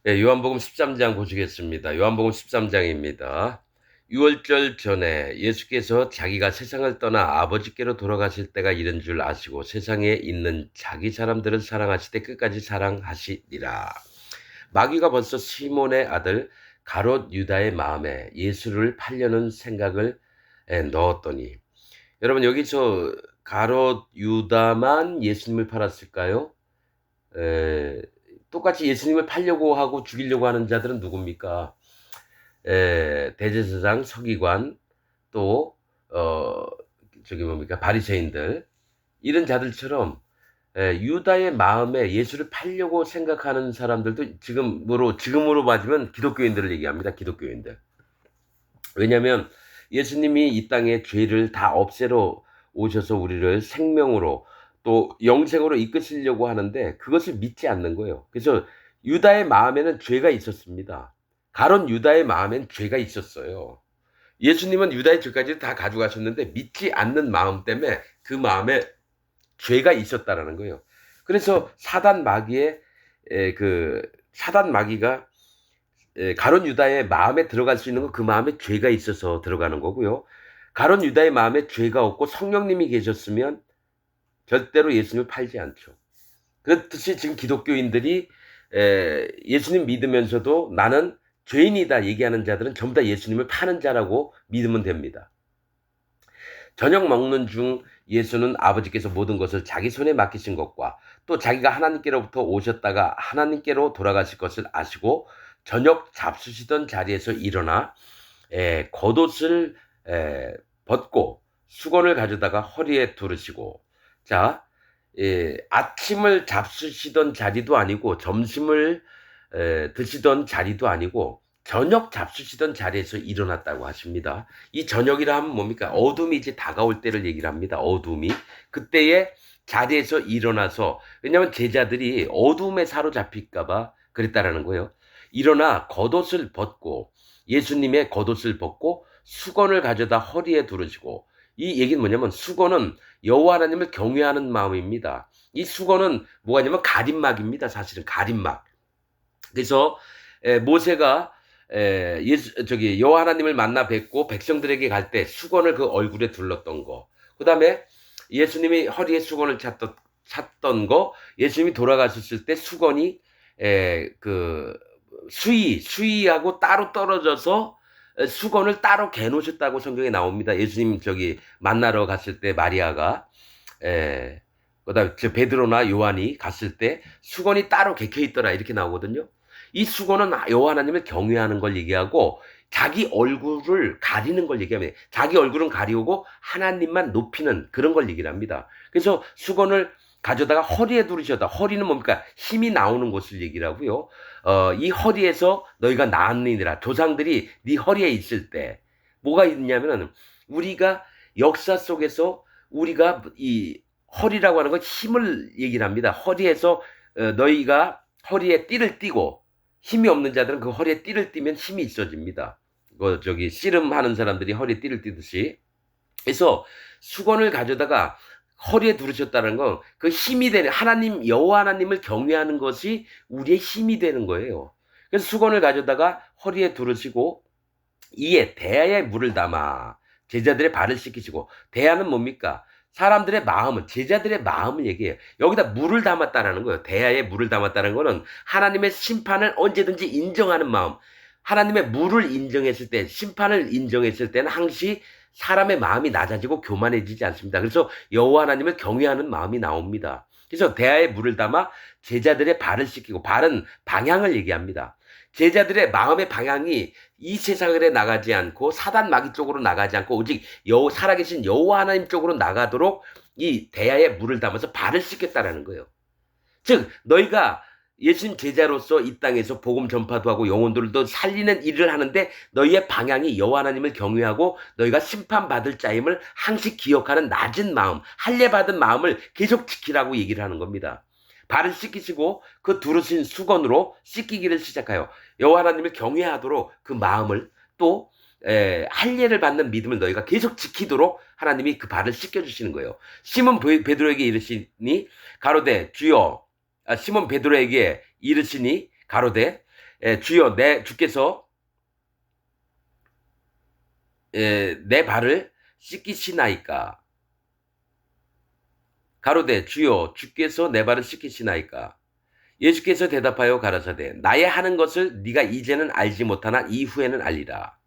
예, 요한복음 13장 보시겠습니다. 요한복음 13장입니다. 유월절 전에 예수께서 자기가 세상을 떠나 아버지께로 돌아가실 때가 이른 줄 아시고 세상에 있는 자기 사람들을 사랑하시되 끝까지 사랑하시리라. 마귀가 벌써 시몬의 아들 가롯 유다의 마음에 예수를 팔려는 생각을 넣었더니, 여러분, 여기서 가롯 유다만 예수님을 팔았을까요? 에, 똑같이 예수님을 팔려고 하고 죽이려고 하는 자들은 누굽니까? 대제사장, 서기관, 또 어, 저기 뭡니까, 바리새인들, 이런 자들처럼 유다의 마음에 예수를 팔려고 생각하는 사람들도 지금으로 맞으면 기독교인들을 얘기합니다. 기독교인들. 왜냐하면 예수님이 이 땅에 죄를 다 없애러 오셔서 우리를 생명으로 또 영생으로 이끄시려고 하는데 그것을 믿지 않는 거예요. 그래서 유다의 마음에는 죄가 있었습니다. 가론 유다의 마음엔 죄가 있었어요. 예수님은 유다의 죄까지 다 가져가셨는데 믿지 않는 마음 때문에 그 마음에 죄가 있었다라는 거예요. 그래서 사단 마귀가 가론 유다의 마음에 들어갈 수 있는 건 그 마음에 죄가 있어서 들어가는 거고요. 가론 유다의 마음에 죄가 없고 성령님이 계셨으면 절대로 예수님을 팔지 않죠. 그렇듯이 지금 기독교인들이 예수님 믿으면서도 나는 죄인이다 얘기하는 자들은 전부 다 예수님을 파는 자라고 믿으면 됩니다. 저녁 먹는 중 예수는 아버지께서 모든 것을 자기 손에 맡기신 것과 또 자기가 하나님께로부터 오셨다가 하나님께로 돌아가실 것을 아시고 저녁 잡수시던 자리에서 일어나 겉옷을 벗고 수건을 가져다가 허리에 두르시고, 자, 아침을 잡수시던 자리도 아니고 점심을 드시던 자리도 아니고 저녁 잡수시던 자리에서 일어났다고 하십니다. 이 저녁이라 하면 뭡니까? 어둠이 이제 다가올 때를 얘기를 합니다. 어둠이. 그때에 자리에서 일어나서, 왜냐하면 제자들이 어둠에 사로잡힐까봐 그랬다라는 거예요. 일어나 겉옷을 벗고, 예수님의 겉옷을 벗고 수건을 가져다 허리에 두르시고, 이 얘기는 뭐냐면 수건은 여호와 하나님을 경외하는 마음입니다. 이 수건은 뭐가냐면 가림막입니다. 사실은 가림막. 그래서 모세가 여호와 하나님을 만나 뵙고 백성들에게 갈 때 수건을 그 얼굴에 둘렀던 거. 그다음에 예수님이 허리에 수건을 찼던 거. 예수님이 돌아가셨을 때 수건이 그 수위하고 따로 떨어져서 수건을 따로 개놓으셨다고 성경에 나옵니다. 예수님 만나러 갔을 때 마리아가 그다음에 베드로나 요한이 갔을 때 수건이 따로 개켜 있더라 이렇게 나오거든요. 이 수건은 여호와 하나님을 경외하는 걸 얘기하고 자기 얼굴을 가리는 걸 얘기합니다. 자기 얼굴은 가리우고 하나님만 높이는 그런 걸 얘기를 합니다. 그래서 수건을 가져다가 허리에 두르셨다. 허리는 뭡니까? 힘이 나오는 곳을 얘기를 하고요. 이 허리에서 너희가 나았느니라. 조상들이 네 허리에 있을 때 뭐가 있냐면은, 우리가 역사 속에서 우리가 이 허리라고 하는 건 힘을 얘기를 합니다. 허리에서 너희가 허리에 띠를 띠고, 힘이 없는 자들은 그 허리에 띠를 띠면 힘이 있어집니다. 씨름하는 사람들이 허리에 띠를 띠듯이. 그래서 수건을 가져다가 허리에 두르셨다는 건 그 힘이 되는, 여호와 하나님을 경외하는 것이 우리의 힘이 되는 거예요. 그래서 수건을 가져다가 허리에 두르시고 이에 대야에 물을 담아 제자들의 발을 씻기시고, 대야는 뭡니까? 사람들의 마음을, 제자들의 마음을 얘기해요. 여기다 물을 담았다라는 거예요. 대야에 물을 담았다는 거는 하나님의 심판을 언제든지 인정하는 마음. 하나님의 물을 인정했을 때, 심판을 인정했을 때는 항시 사람의 마음이 낮아지고 교만해지지 않습니다. 그래서 여호와 하나님을 경외하는 마음이 나옵니다. 그래서 대야에 물을 담아 제자들의 발을 씻기고, 발은 방향을 얘기합니다. 제자들의 마음의 방향이 이 세상에 나가지 않고 사단 마귀 쪽으로 나가지 않고 오직 살아계신 여호와 하나님 쪽으로 나가도록 이 대야에 물을 담아서 발을 씻겠다라는 거예요. 즉 너희가 예수님 제자로서 이 땅에서 복음 전파도 하고 영혼들도 살리는 일을 하는데 너희의 방향이 여호와 하나님을 경외하고 너희가 심판받을 자임을 항시 기억하는 낮은 마음, 할례받은 마음을 계속 지키라고 얘기를 하는 겁니다. 발을 씻기시고 그 두르신 수건으로 씻기기를 시작하여 여호와 하나님을 경외하도록 그 마음을, 또 할례를 받는 믿음을 너희가 계속 지키도록 하나님이 그 발을 씻겨주시는 거예요. 시몬 베드로에게 이르시니 가로되 주여, 시몬 베드로에게 이르시니 가로되 주여 주께서 내 발을 씻기시나이까. 가로되 주여 주께서 내 발을 씻기시나이까. 예수께서 대답하여 가라사대 나의 하는 것을 네가 이제는 알지 못하나 이후에는 알리라.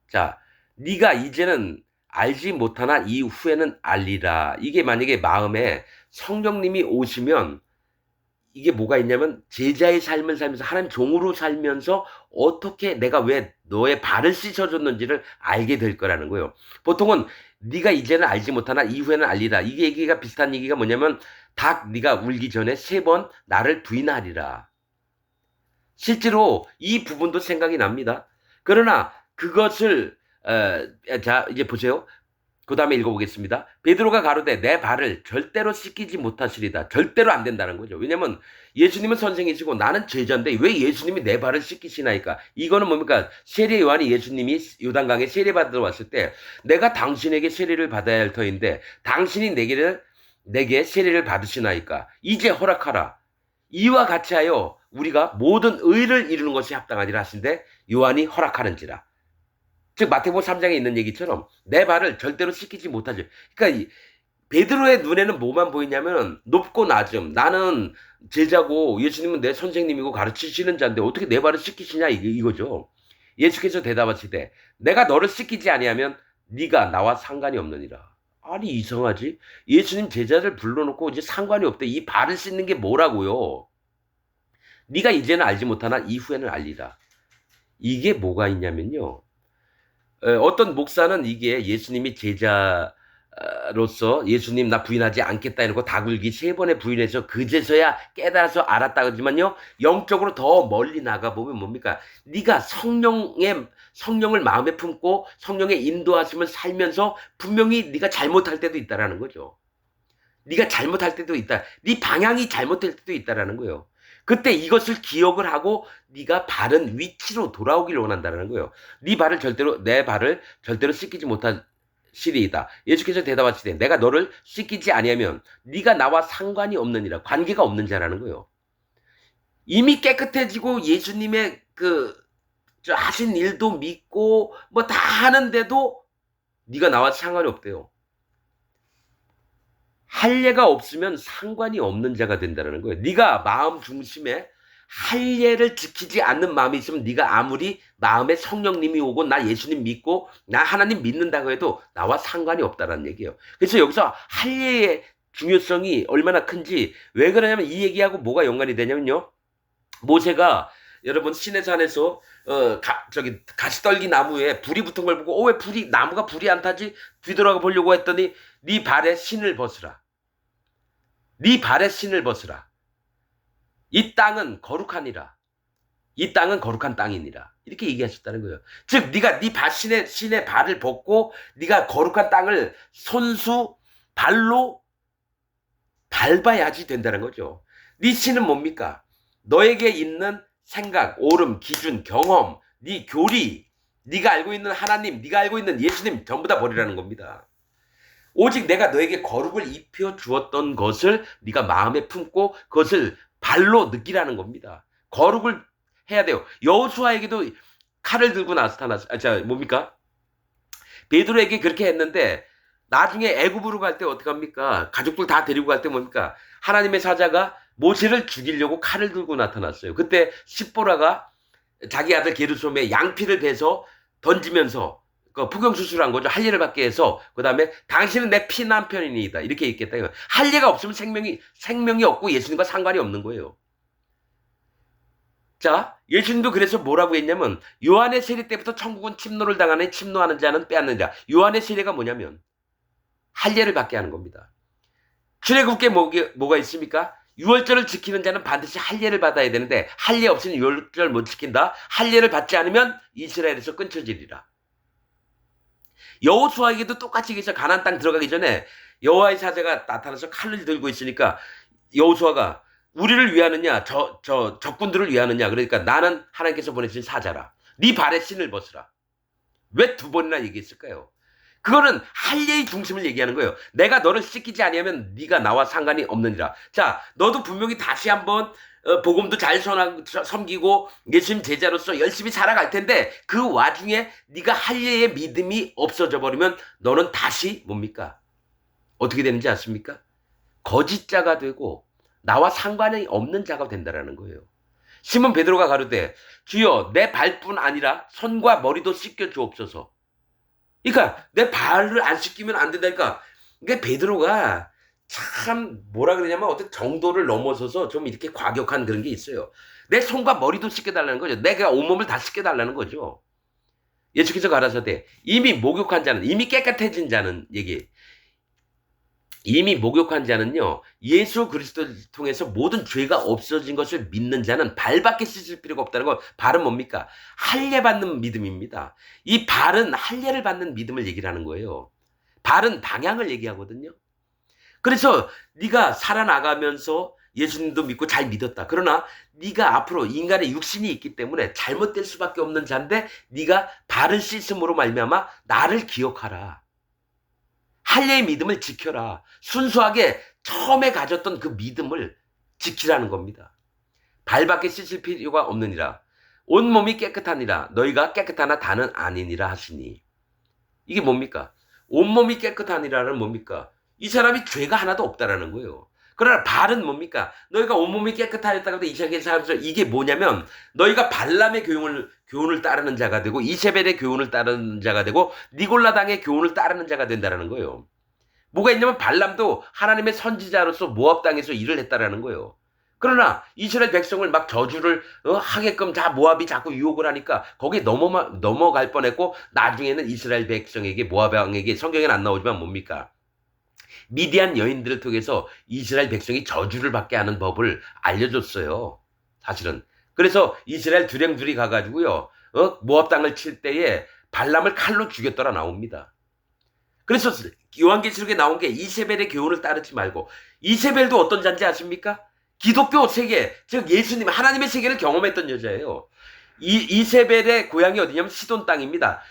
자, 네가 이제는 알지 못하나 이후에는 알리라. 이게 만약에 마음에 성령님이 오시면 이게 뭐가 있냐면 제자의 삶을 살면서 하나님 종으로 살면서 어떻게 내가 왜 너의 발을 씻어줬는지를 알게 될 거라는 거예요. 보통은 네가 이제는 알지 못하나 이후에는 알리라. 이게 얘기가 비슷한 얘기가 뭐냐면 닭 네가 울기 전에 3번 나를 부인하리라. 실제로 이 부분도 생각이 납니다. 그러나 그것을 자 이제 보세요. 그 다음에 읽어보겠습니다. 베드로가 가로되 내 발을 절대로 씻기지 못하시리다. 절대로 안 된다는 거죠. 왜냐면 예수님은 선생이시고 나는 제자인데 왜 예수님이 내 발을 씻기시나이까? 이거는 뭡니까? 세례 요한이 예수님이 요단강에 세례 받으러 왔을 때 내가 당신에게 세례를 받아야 할 터인데 당신이 내게 세례를 받으시나이까? 이제 허락하라. 이와 같이 하여 우리가 모든 의를 이루는 것이 합당하니라 하신데 요한이 허락하는지라. 즉 마태복음 3장에 있는 얘기처럼 내 발을 절대로 씻기지 못하죠. 그러니까 베드로의 눈에는 뭐만 보이냐면 높고 낮음. 나는 제자고 예수님은 내 선생님이고 가르치시는 자인데 어떻게 내 발을 씻기시냐 이거죠. 예수께서 대답하시되 내가 너를 씻기지 아니하면 네가 나와 상관이 없느니라. 아니 이상하지? 예수님 제자를 불러놓고 이제 상관이 없대. 이 발을 씻는 게 뭐라고요? 네가 이제는 알지 못하나 이후에는 알리라. 이게 뭐가 있냐면요. 어떤 목사는 이게 예수님이 제자로서 예수님 나 부인하지 않겠다 이러고 다굴기 3번에 부인해서 그제서야 깨달아서 알았다 그러지만요. 영적으로 더 멀리 나가보면 뭡니까? 네가 성령을 마음에 품고 성령의 인도하심을 살면서 분명히 네가 잘못할 때도 있다라는 거죠. 네가 잘못할 때도 있다. 네 방향이 잘못될 때도 있다라는 거예요. 그때 이것을 기억을 하고 네가 바른 위치로 돌아오기를 원한다는 거예요. 내 발을 절대로 씻기지 못하시리이다. 예수께서 대답하시되 내가 너를 씻기지 아니하면 네가 나와 상관이 없느니라. 관계가 없는 자라는 거예요. 이미 깨끗해지고 예수님의 하신 일도 믿고 뭐 다 하는데도 네가 나와 상관이 없대요. 할례가 없으면 상관이 없는 자가 된다는 거예요. 네가 마음 중심에 할례를 지키지 않는 마음이 있으면 네가 아무리 마음에 성령님이 오고 나 예수님 믿고 나 하나님 믿는다고 해도 나와 상관이 없다는 얘기예요. 그래서 여기서 할례의 중요성이 얼마나 큰지 왜 그러냐면 이 얘기하고 뭐가 연관이 되냐면요. 모세가 여러분 시내산에서 가시떨기 나무에 불이 붙은 걸 보고 왜 나무가 불이 안 타지? 뒤돌아가 보려고 했더니 네 발에 신을 벗으라. 네 발에 신을 벗으라. 이 땅은 거룩하니라. 이 땅은 거룩한 땅이니라. 이렇게 얘기하셨다는 거예요. 즉 네가 신의 발을 벗고 네가 거룩한 땅을 손수 발로 밟아야지 된다는 거죠. 네 신은 뭡니까? 너에게 있는 생각, 오름, 기준, 경험, 네 교리, 네가 알고 있는 하나님, 네가 알고 있는 예수님 전부 다 버리라는 겁니다. 오직 내가 너에게 거룩을 입혀 주었던 것을 네가 마음에 품고 그것을 발로 느끼라는 겁니다. 거룩을 해야 돼요. 여호수아에게도 칼을 들고 뭡니까? 베드로에게 그렇게 했는데 나중에 애굽으로 갈 때 어떻게 합니까? 가족들 다 데리고 갈 때 뭡니까? 하나님의 사자가 모세를 죽이려고 칼을 들고 나타났어요. 그때 십보라가 자기 아들 게르솜의 양피를 베서 던지면서 부경수술한 거죠. 할례를 받게 해서 그 다음에 당신은 내 피남편이니이다 이렇게 얘기했다. 할례가 없으면 생명이 없고 예수님과 상관이 없는 거예요. 자, 예수님도 그래서 뭐라고 했냐면 요한의 세례 때부터 천국은 침노를 당하는 침노하는 자는 빼앗는 자. 요한의 세례가 뭐냐면 할례를 받게 하는 겁니다. 출애굽기에 뭐가 있습니까? 유월절을 지키는 자는 반드시 할례를 받아야 되는데 할례 없이는 유월절 못 지킨다. 할례를 받지 않으면 이스라엘에서 끊쳐지리라. 여호수아에게도 똑같이 해서 가나안 땅 들어가기 전에 여호와의 사자가 나타나서 칼을 들고 있으니까 여호수아가 우리를 위하느냐 적군들을 위하느냐 그러니까 나는 하나님께서 보내신 사자라. 네 발에 신을 벗으라. 왜 2번이나 얘기했을까요? 그거는 할례의 중심을 얘기하는 거예요. 내가 너를 씻기지 아니하면 네가 나와 상관이 없느니라. 자, 너도 분명히 다시 한번 복음도 잘 섬기고 예수님 제자로서 열심히 살아갈 텐데 그 와중에 네가 할례의 믿음이 없어져 버리면 너는 다시 뭡니까? 어떻게 되는지 아십니까? 거짓자가 되고 나와 상관이 없는 자가 된다라는 거예요. 시몬 베드로가 가로되 주여 내 발뿐 아니라 손과 머리도 씻겨 주옵소서. 그러니까 내 발을 안 씻기면 안 된다니까. 그러니까 베드로가 참 뭐라 그러냐면 어떤 정도를 넘어서서 좀 이렇게 과격한 그런 게 있어요. 내 손과 머리도 씻겨달라는 거죠. 내가 온몸을 다 씻겨달라는 거죠. 예수께서 가라사대 이미 목욕한 자는, 이미 깨끗해진 자는 얘기. 이미 목욕한 자는요, 예수 그리스도를 통해서 모든 죄가 없어진 것을 믿는 자는 발밖에 씻을 필요가 없다는 건 발은 뭡니까? 할례 받는 믿음입니다. 이 발은 할례를 받는 믿음을 얘기를 하는 거예요. 발은 방향을 얘기하거든요. 그래서 네가 살아나가면서 예수님도 믿고 잘 믿었다. 그러나 네가 앞으로 인간의 육신이 있기 때문에 잘못될 수밖에 없는 자인데 네가 발을 씻음으로 말미암아 나를 기억하라. 할례의 믿음을 지켜라. 순수하게 처음에 가졌던 그 믿음을 지키라는 겁니다. 발밖에 씻을 필요가 없느니라. 온몸이 깨끗하니라. 너희가 깨끗하나 다는 아니니라 하시니. 이게 뭡니까? 온몸이 깨끗하니라는 뭡니까? 이 사람이 죄가 하나도 없다라는 거예요. 그러나 발은 뭡니까? 너희가 온몸이 깨끗하였다고 해도 이스라엘에서 이게 뭐냐면 너희가 발람의 교훈을 따르는 자가 되고 이세벨의 교훈을 따르는 자가 되고 니골라당의 교훈을 따르는 자가 된다라는 거예요. 뭐가 있냐면 발람도 하나님의 선지자로서 모압 땅에서 일을 했다라는 거예요. 그러나 이스라엘 백성을 막 저주를 하게끔 모압이 자꾸 유혹을 하니까 거기에 넘어갈 뻔했고 나중에는 이스라엘 백성에게 모압 왕에게 성경에는 안 나오지만 뭡니까? 미디안 여인들을 통해서 이스라엘 백성이 저주를 받게 하는 법을 알려줬어요. 사실은. 그래서 이스라엘 두령들이 가가지고요. 모압 땅을 칠 때에 발람을 칼로 죽였더라 나옵니다. 그래서 요한계시록에 나온 게 이세벨의 교훈을 따르지 말고 이세벨도 어떤 자인지 아십니까? 기독교 세계, 즉 예수님, 하나님의 세계를 경험했던 여자예요. 이세벨의 고향이 어디냐면 시돈 땅입니다.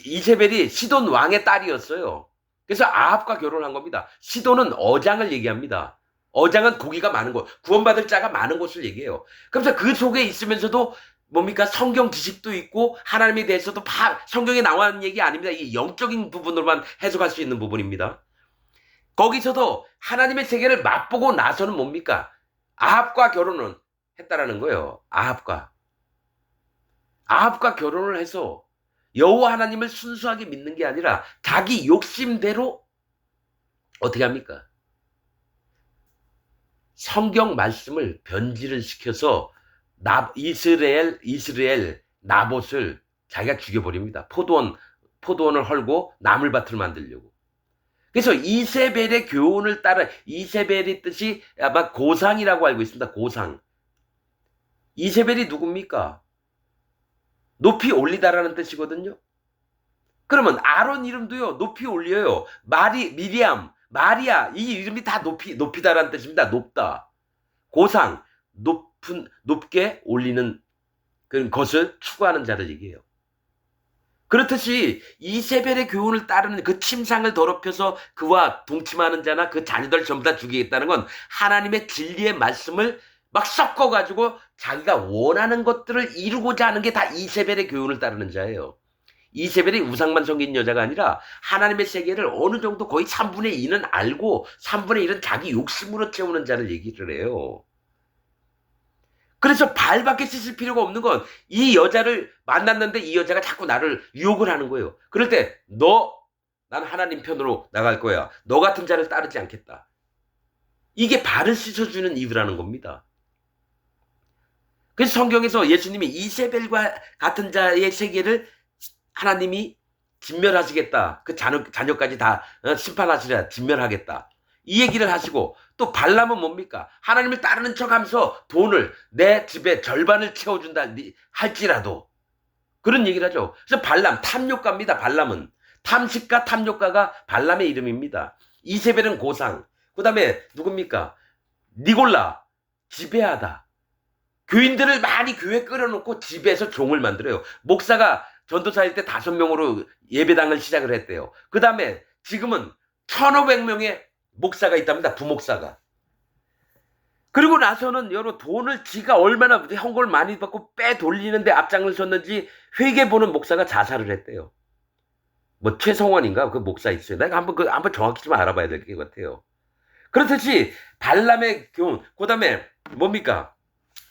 이세벨이 시돈 왕의 딸이었어요. 그래서 아합과 결혼한 겁니다. 시돈은 어장을 얘기합니다. 어장은 고기가 많은 곳, 구원받을 자가 많은 곳을 얘기해요. 그래서 그 속에 있으면서도 뭡니까? 성경 지식도 있고 하나님에 대해서도 성경에 나오는 얘기 아닙니다. 이 영적인 부분으로만 해석할 수 있는 부분입니다. 거기서도 하나님의 세계를 맛보고 나서는 뭡니까? 아합과 결혼을 했다라는 거예요. 아합과 결혼을 해서 여호와 하나님을 순수하게 믿는 게 아니라 자기 욕심대로 어떻게 합니까? 성경 말씀을 변질을 시켜서 이스라엘 나봇을 자기가 죽여버립니다. 포도원을 헐고 나물밭을 만들려고. 그래서 이세벨의 교훈을 따라, 이세벨의 뜻이 아마 고상이라고 알고 있습니다. 고상. 이세벨이 누굽니까? 높이 올리다라는 뜻이거든요. 그러면 아론 이름도요, 높이 올려요. 미리암, 마리아, 이 이름이 다 높이다라는 뜻입니다. 높다. 고상, 높게 올리는 그런 것을 추구하는 자를 얘기해요. 그렇듯이 이세벨의 교훈을 따르는 그 침상을 더럽혀서 그와 동침하는 자나 그 자녀들 전부 다 죽이겠다는 건 하나님의 진리의 말씀을 막 섞어가지고 자기가 원하는 것들을 이루고자 하는 게 다 이세벨의 교훈을 따르는 자예요. 이세벨이 우상만 섬긴 여자가 아니라 하나님의 세계를 어느 정도 거의 3분의 2는 알고 3분의 1은 자기 욕심으로 채우는 자를 얘기를 해요. 그래서 발밖에 씻을 필요가 없는 건 이 여자를 만났는데 이 여자가 자꾸 나를 유혹을 하는 거예요. 그럴 때 난 하나님 편으로 나갈 거야. 너 같은 자를 따르지 않겠다. 이게 발을 씻어주는 이유라는 겁니다. 그래서 성경에서 예수님이 이세벨과 같은 자의 세계를 하나님이 진멸하시겠다. 그 자녀까지 다 심판하시라. 진멸하겠다. 이 얘기를 하시고 또 발람은 뭡니까? 하나님을 따르는 척하면서 돈을 내 집에 절반을 채워준다 할지라도 그런 얘기를 하죠. 그래서 발람, 탐욕가입니다. 발람은 탐식가, 탐욕가가 발람의 이름입니다. 이세벨은 고상. 그 다음에 누굽니까? 니골라, 지배하다. 교인들을 많이 교회에 끌어놓고 집에서 종을 만들어요. 목사가 전도사일 때 5명으로 예배당을 시작을 했대요. 그 다음에 지금은 1,500명의 목사가 있답니다. 부목사가. 그리고 나서는 여러 돈을 지가 얼마나 헌금을 많이 받고 빼돌리는데 앞장을 섰는지 회개 보는 목사가 자살을 했대요. 뭐 최성원인가 그 목사 있어요. 내가 한번 정확히 좀 알아봐야 될 것 같아요. 그렇듯이 발람의 교훈, 그다음에 뭡니까?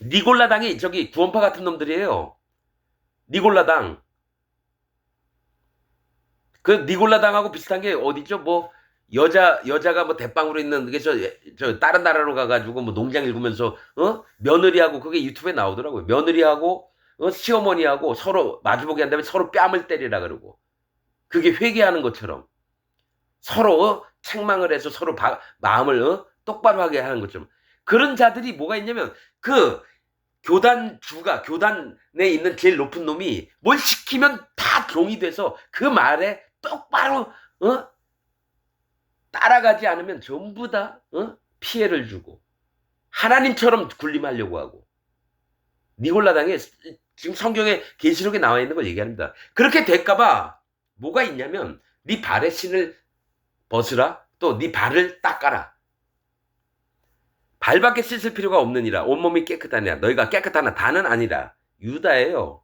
니골라당이 저기 구원파 같은 놈들이에요. 니골라당. 그 니골라당하고 비슷한 게 어디죠? 뭐 여자가 뭐 대빵으로 있는 그게 저 다른 나라로 가가지고 뭐 농장 읽으면서 며느리하고 그게 유튜브에 나오더라고요. 며느리하고 시어머니하고 서로 마주보게 한 다음에 서로 뺨을 때리라 그러고 그게 회개하는 것처럼 서로 책망을 해서 서로 마음을 똑바로 하게 하는 것처럼 그런 자들이 뭐가 있냐면 그 교단에 있는 제일 높은 놈이 뭘 시키면 다 종이 돼서 그 말에 똑바로 따라가지 않으면 전부 다 피해를 주고 하나님처럼 군림하려고 하고 니골라당에 지금 성경에 계시록에 나와 있는 걸 얘기합니다. 그렇게 될까봐 뭐가 있냐면 네 발에 신을 벗으라 또 네 발을 닦아라. 발밖에 씻을 필요가 없느니라 온몸이 깨끗하냐 너희가 깨끗하나 다는 아니라 유다예요.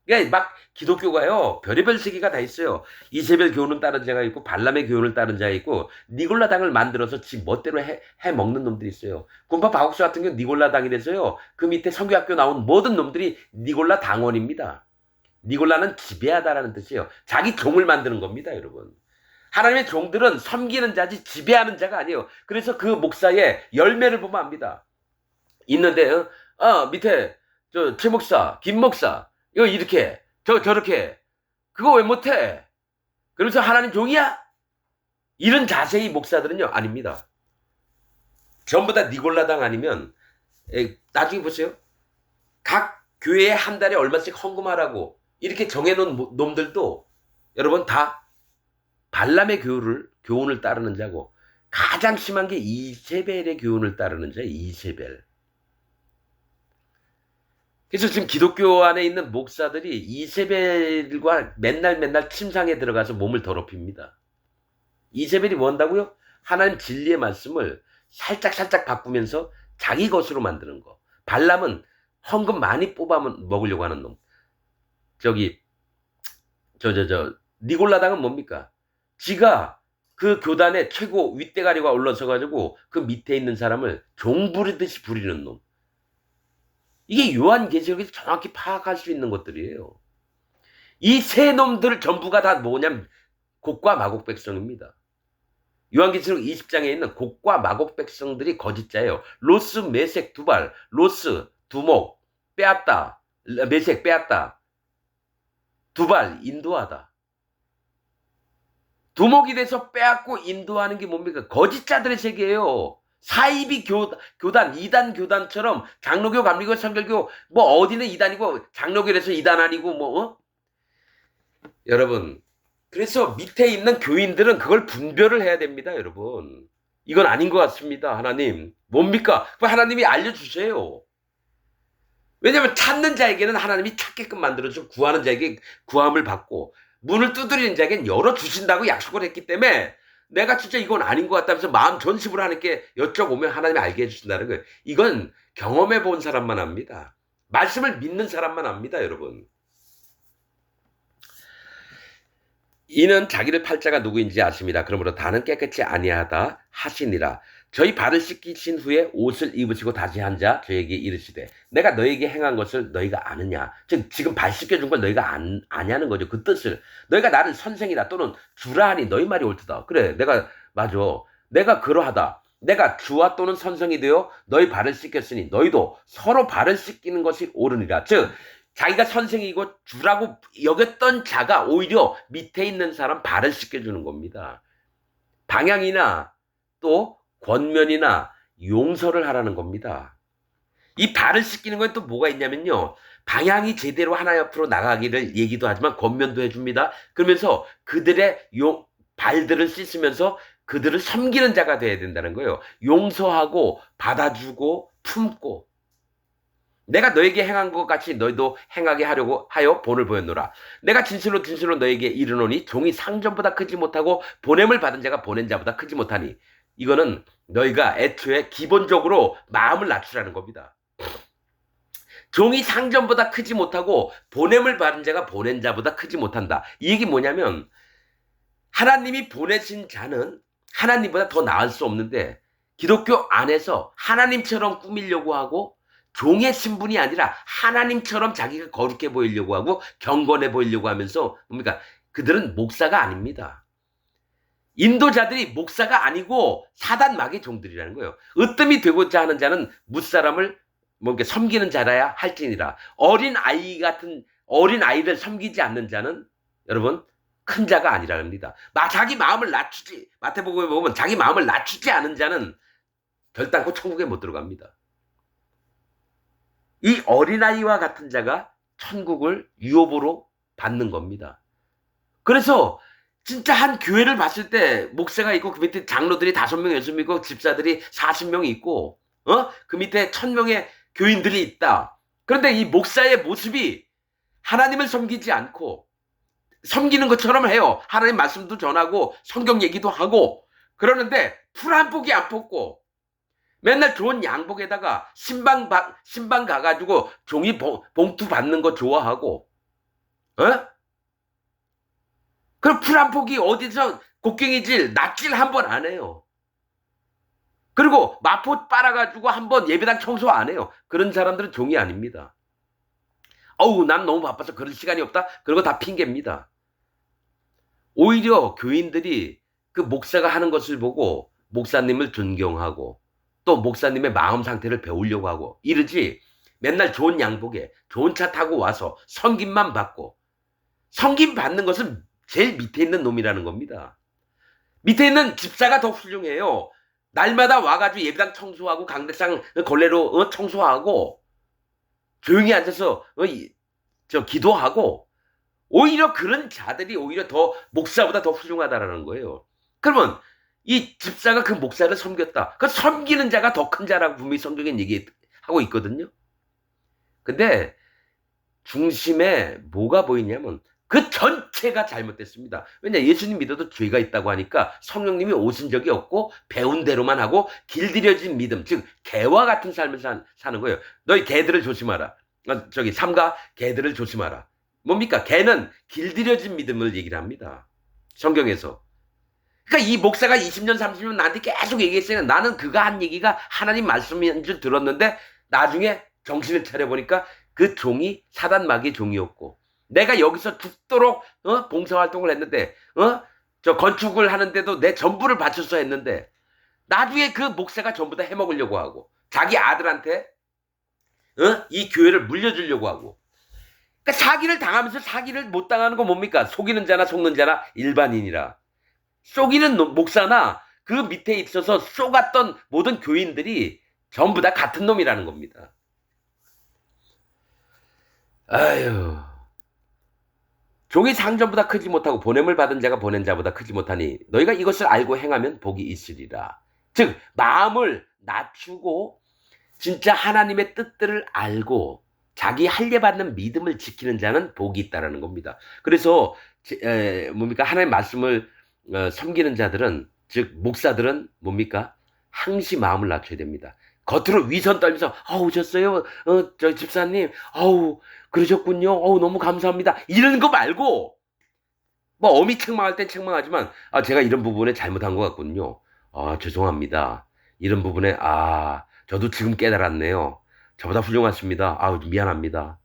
그러니까 막 기독교가요 별의별 세계가 다 있어요. 이세벨 교훈을 따른 자가 있고 발람의 교훈을 따른 자가 있고 니골라당을 만들어서 지 멋대로 해 먹는 놈들이 있어요. 군파 바국수 같은 경우 니골라당이라서요 그 밑에 성교학교 나온 모든 놈들이 니골라 당원입니다. 니골라는 지배하다라는 뜻이에요. 자기 종을 만드는 겁니다 여러분. 하나님의 종들은 섬기는 자지 지배하는 자가 아니에요. 그래서 그 목사의 열매를 보면 압니다. 있는데 밑에 저 최 목사, 김 목사 이거 이렇게 저렇게 그거 왜 못해? 그러면서 하나님 종이야? 이런 자세히 목사들은요 아닙니다. 전부 다 니골라당 아니면 나중에 보세요. 각 교회에 한 달에 얼마씩 헌금하라고 이렇게 정해놓은 놈들도 여러분 다 발람의 교훈을 따르는 자고 가장 심한 게 이세벨의 교훈을 따르는 자예요. 이세벨. 그래서 지금 기독교 안에 있는 목사들이 이세벨과 맨날 침상에 들어가서 몸을 더럽힙니다. 이세벨이 뭔다고요? 하나님 진리의 말씀을 살짝 바꾸면서 자기 것으로 만드는 거. 발람은 헌금 많이 뽑아 먹으려고 하는 놈. 저기 니골라당은 뭡니까? 지가 그 교단의 최고 윗대가리가 올라서가지고 그 밑에 있는 사람을 종 부리듯이 부리는 놈. 이게 요한계시록에서 정확히 파악할 수 있는 것들이에요. 이 세 놈들 전부가 다 뭐냐면 곡과 마곡 백성입니다. 요한계시록 20장에 있는 곡과 마곡 백성들이 거짓자예요. 로스, 메색, 두발, 로스, 두목, 빼앗다, 메색, 빼앗다, 두발, 인도하다. 두목이 돼서 빼앗고 인도하는 게 뭡니까? 거짓자들의 세계예요. 사이비 교단, 이단 교단처럼 장로교, 감리교, 성결교 뭐 어디는 이단이고 장로교에서 이단 아니고 여러분 그래서 밑에 있는 교인들은 그걸 분별을 해야 됩니다. 여러분 이건 아닌 것 같습니다. 하나님 뭡니까? 하나님이 알려주세요. 왜냐하면 찾는 자에게는 하나님이 찾게끔 만들어서 구하는 자에게 구함을 받고 문을 두드리는 자에게는 열어주신다고 약속을 했기 때문에 내가 진짜 이건 아닌 것 같다면서 마음 전심으로 하나님께 여쭤보면 하나님이 알게 해주신다는 거예요. 이건 경험해 본 사람만 합니다. 말씀을 믿는 사람만 합니다. 여러분. 이는 자기를 팔 자가 누구인지 아십니다. 그러므로 다는 깨끗이 아니하다 하시니라. 저희 발을 씻기신 후에 옷을 입으시고 다시 앉아 저에게 이르시되 내가 너에게 행한 것을 너희가 아느냐. 즉 지금 발 씻겨준 걸 너희가 아냐는 거죠. 그 뜻을. 너희가 나를 선생이라 또는 주라 하니 너희 말이 옳다. 그래 맞아. 내가 그러하다. 내가 주와 또는 선생이 되어 너희 발을 씻겼으니 너희도 서로 발을 씻기는 것이 옳으니라. 즉 자기가 선생이고 주라고 여겼던 자가 오히려 밑에 있는 사람 발을 씻겨주는 겁니다. 방향이나 또 권면이나 용서를 하라는 겁니다. 이 발을 씻기는 건 또 뭐가 있냐면요. 방향이 제대로 하나 옆으로 나가기를 얘기도 하지만 권면도 해줍니다. 그러면서 그들의 발들을 씻으면서 그들을 섬기는 자가 돼야 된다는 거예요. 용서하고 받아주고 품고 내가 너에게 행한 것 같이 너희도 행하게 하려고 하여 본을 보였노라. 내가 진실로 너에게 이르노니 종이 상전보다 크지 못하고 보냄을 받은 자가 보낸 자보다 크지 못하니 이거는 너희가 애초에 기본적으로 마음을 낮추라는 겁니다. 종이 상전보다 크지 못하고 보냄을 받은 자가 보낸 자보다 크지 못한다. 이 얘기 뭐냐면 하나님이 보내신 자는 하나님보다 더 나을 수 없는데 기독교 안에서 하나님처럼 꾸미려고 하고 종의 신분이 아니라 하나님처럼 자기가 거룩해 보이려고 하고 경건해 보이려고 하면서 뭡니까? 그들은 목사가 아닙니다. 인도자들이 목사가 아니고 사단 마귀의 종들이라는 거예요. 으뜸이 되고자 하는 자는 무사람을 뭔가 섬기는 자라야 할지니라. 어린 아이를 섬기지 않는 자는 여러분 큰 자가 아니라 합니다. 자기 마음을 낮추지, 마태복음에 보면 자기 마음을 낮추지 않은 자는 결단코 천국에 못 들어갑니다. 이 어린아이와 같은 자가 천국을 유업으로 받는 겁니다. 그래서 진짜 한 교회를 봤을 때 목사가 있고 그 밑에 장로들이 5명, 6명 있고 집사들이 40명이 있고 그 밑에 1000명의 교인들이 있다. 그런데 이 목사의 모습이 하나님을 섬기지 않고 섬기는 것처럼 해요. 하나님 말씀도 전하고 성경 얘기도 하고 그러는데 풀 한 포기 안 뽑고 맨날 좋은 양복에다가 신방 가가지고 종이 봉투 받는 거 좋아하고 그럼 풀 한 포기 어디서 곡괭이질 낫질 한 번 안 해요. 그리고 마포 빨아가지고 한 번 예배당 청소 안 해요. 그런 사람들은 종이 아닙니다. 난 너무 바빠서 그럴 시간이 없다. 그런 거 다 핑계입니다. 오히려 교인들이 그 목사가 하는 것을 보고 목사님을 존경하고 또 목사님의 마음 상태를 배우려고 하고 이러지 맨날 좋은 양복에 좋은 차 타고 와서 섬김만 받고 섬김 받는 것은 제일 밑에 있는 놈이라는 겁니다. 밑에 있는 집사가 더 훌륭해요. 날마다 와가지고 예배당 청소하고 강대상 걸레로 청소하고 조용히 앉아서 기도하고 오히려 그런 자들이 오히려 더 목사보다 더 훌륭하다라는 거예요. 그러면 이 집사가 그 목사를 섬겼다. 그 섬기는 자가 더 큰 자라고 분명히 성경에 얘기하고 있거든요. 근데 중심에 뭐가 보이냐면 그 전체가 잘못됐습니다. 왜냐 예수님 믿어도 죄가 있다고 하니까 성령님이 오신 적이 없고 배운 대로만 하고 길들여진 믿음, 즉 개와 같은 삶을 사는 거예요. 너희 개들을 조심하라. 삼가 개들을 조심하라. 뭡니까? 개는 길들여진 믿음을 얘기를 합니다. 성경에서. 그러니까 이 목사가 20년 30년 나한테 계속 얘기했어요. 나는 그가 한 얘기가 하나님 말씀인 줄 들었는데 나중에 정신을 차려보니까 그 종이 사단 마귀의 종이었고 내가 여기서 죽도록 봉사활동을 했는데 저 건축을 하는데도 내 전부를 바쳐서 했는데 나중에 그 목사가 전부 다 해먹으려고 하고 자기 아들한테 이 교회를 물려주려고 하고 그러니까 사기를 당하면서 사기를 못 당하는 건 뭡니까? 속이는 자나 속는 자나 일반인이라. 속이는 목사나 그 밑에 있어서 속았던 모든 교인들이 전부 다 같은 놈이라는 겁니다. 아유, 종이 상전보다 크지 못하고 보냄을 받은 자가 보낸 자보다 크지 못하니 너희가 이것을 알고 행하면 복이 있으리라. 즉 마음을 낮추고 진짜 하나님의 뜻들을 알고 자기 할례받는 믿음을 지키는 자는 복이 있다라는 겁니다. 그래서 뭡니까? 하나님의 말씀을 섬기는 자들은 즉 목사들은 뭡니까? 항시 마음을 낮춰야 됩니다. 겉으로 위선 떨면서 오셨어요? 저 집사님 그러셨군요. 너무 감사합니다. 이러는 거 말고 뭐 어미 책망할 땐 책망하지만 제가 이런 부분에 잘못한 것 같군요. 죄송합니다. 이런 부분에 저도 지금 깨달았네요. 저보다 훌륭하십니다. 미안합니다.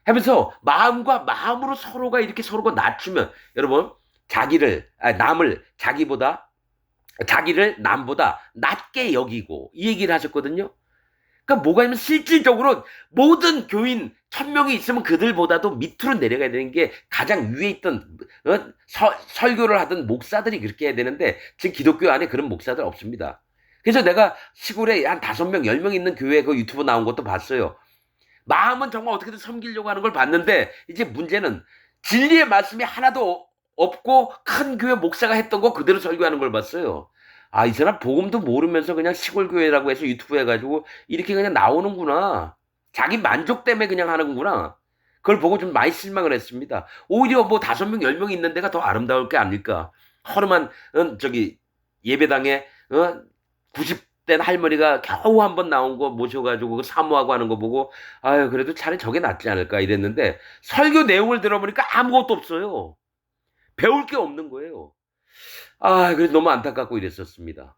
하면서 마음과 마음으로 서로가 이렇게 서로가 낮추면 여러분 자기를 남보다 낮게 여기고 이 얘기를 하셨거든요. 그러니까 뭐가 있냐면 실질적으로 모든 교인 1000명이 있으면 그들보다도 밑으로 내려가야 되는 게 가장 위에 있던 설교를 하던 목사들이 그렇게 해야 되는데 지금 기독교 안에 그런 목사들 없습니다. 그래서 내가 시골에 한 5명 10명 있는 교회 그 유튜브 나온 것도 봤어요. 마음은 정말 어떻게든 섬기려고 하는 걸 봤는데 이제 문제는 진리의 말씀이 하나도 없고 큰 교회 목사가 했던 거 그대로 설교하는 걸 봤어요. 이 사람 복음도 모르면서 그냥 시골 교회라고 해서 유튜브 해가지고 이렇게 그냥 나오는구나. 자기 만족 때문에 그냥 하는구나. 그걸 보고 좀 많이 실망을 했습니다. 오히려 뭐 5명 10명 있는 데가 더 아름다울 게 아닐까. 허름한 예배당에 90된 할머니가 겨우 한 번 나온 거 모셔가지고 그 사모하고 하는 거 보고 아유 그래도 차라리 저게 낫지 않을까 이랬는데 설교 내용을 들어보니까 아무것도 없어요. 배울 게 없는 거예요. 아 그래서 너무 안타깝고 이랬었습니다.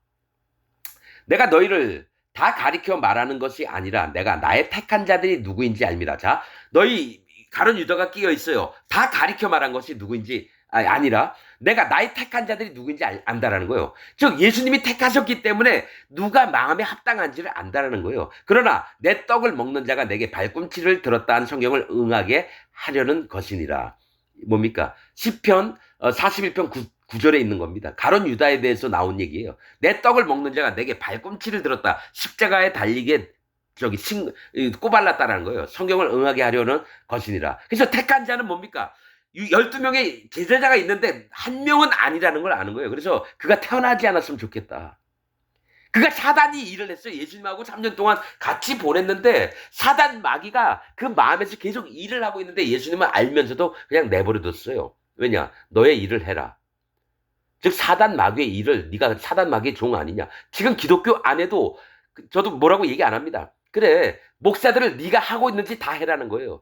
내가 너희를 다 가리켜 말하는 것이 아니라 내가 나의 택한 자들이 누구인지 알미라. 자, 너희 가룟 유다가 끼어 있어요. 다 가리켜 말한 것이 누구인지 아니라 내가 나의 택한 자들이 누구인지 안다라는 거예요. 즉 예수님이 택하셨기 때문에 누가 마음에 합당한지를 안다라는 거예요. 그러나 내 떡을 먹는 자가 내게 발꿈치를 들었다 한 성경을 응하게 하려는 것이니라. 뭡니까? 시편 41편 9절에 있는 겁니다. 가룟 유다에 대해서 나온 얘기예요. 내 떡을 먹는 자가 내게 발꿈치를 들었다. 십자가에 달리게 꼬발랐다라는 거예요. 성경을 응하게 하려는 것이니라. 그래서 택한 자는 뭡니까? 12명의 제자자가 있는데 한 명은 아니라는 걸 아는 거예요. 그래서 그가 태어나지 않았으면 좋겠다. 그가 사단이 일을 했어요. 예수님하고 3년 동안 같이 보냈는데 사단 마귀가 그 마음에서 계속 일을 하고 있는데 예수님은 알면서도 그냥 내버려뒀어요. 왜냐? 너의 일을 해라. 즉 사단 마귀의 일을 네가 사단 마귀의 종 아니냐. 지금 기독교 안에도 저도 뭐라고 얘기 안 합니다. 그래 목사들을 네가 하고 있는지 다 해라는 거예요.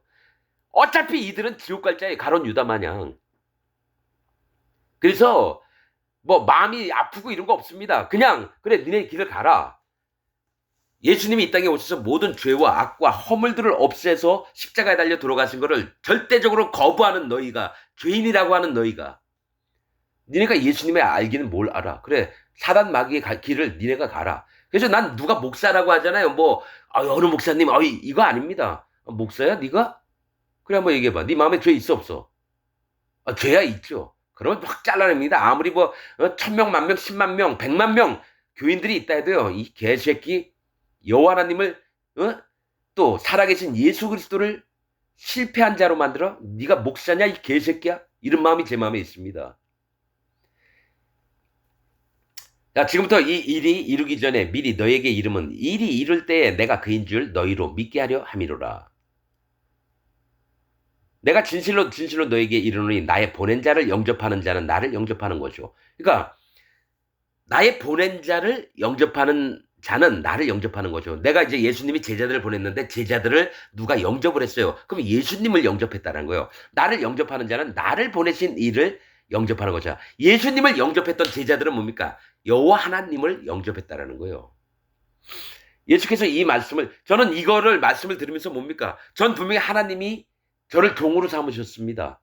어차피 이들은 지옥 갈 자에 가룟 유다 마냥. 그래서 뭐 마음이 아프고 이런 거 없습니다. 그냥 그래 니네 길을 가라. 예수님이 이 땅에 오셔서 모든 죄와 악과 허물들을 없애서 십자가에 달려 돌아가신 것을 절대적으로 거부하는 너희가 죄인이라고 하는 너희가 니네가 예수님의 알기는 뭘 알아. 그래 사단 마귀의 길을 니네가 가라. 그래서 난 누가 목사라고 하잖아요. 뭐 어느 목사님 이거 아닙니다. 목사야 네가? 그래 한번 얘기해봐. 네 마음에 죄 있어 없어? 죄야 있죠. 그러면 확 잘라냅니다. 아무리 뭐 1000명, 10,000명, 100,000명, 100만 명 교인들이 있다 해도요. 이 개새끼 여호와 하나님을 또 살아계신 예수 그리스도를 실패한 자로 만들어? 네가 목사냐 이 개새끼야? 이런 마음이 제 마음에 있습니다. 자, 지금부터 이 일이 이루기 전에 미리 너에게 이름은 일이 이룰 때에 내가 그인 줄 너희로 믿게 하려 함이로라. 내가 진실로 진실로 너에게 이르노니 나의 보낸 자를 영접하는 자는 나를 영접하는 거죠. 그러니까 나의 보낸 자를 영접하는 자는 나를 영접하는 거죠. 내가 이제 예수님이 제자들을 보냈는데 제자들을 누가 영접을 했어요. 그럼 예수님을 영접했다는 거예요. 나를 영접하는 자는 나를 보내신 이를 영접하는 거죠. 예수님을 영접했던 제자들은 뭡니까? 여호와 하나님을 영접했다라는 거예요. 예수께서 이 말씀을 저는 이거를 말씀을 들으면서 뭡니까? 전 분명히 하나님이 저를 종으로 삼으셨습니다.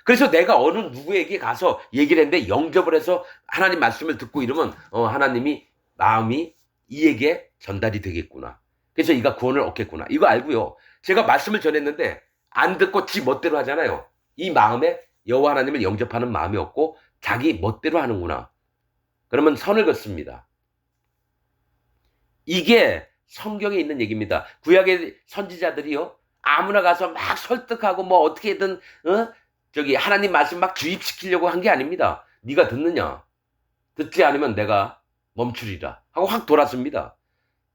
그래서 내가 어느 누구에게 가서 얘기를 했는데 영접을 해서 하나님 말씀을 듣고 이러면 하나님이 마음이 이에게 전달이 되겠구나. 그래서 이가 구원을 얻겠구나. 이거 알고요. 제가 말씀을 전했는데 안 듣고 지 멋대로 하잖아요. 이 마음에 여호와 하나님을 영접하는 마음이 없고 자기 멋대로 하는구나. 그러면 선을 긋습니다. 이게 성경에 있는 얘기입니다. 구약의 선지자들이요. 아무나 가서 막 설득하고 뭐 어떻게든 하나님 말씀 막 주입시키려고 한 게 아닙니다. 네가 듣느냐? 듣지 않으면 내가 멈추리라 하고 확 돌았습니다.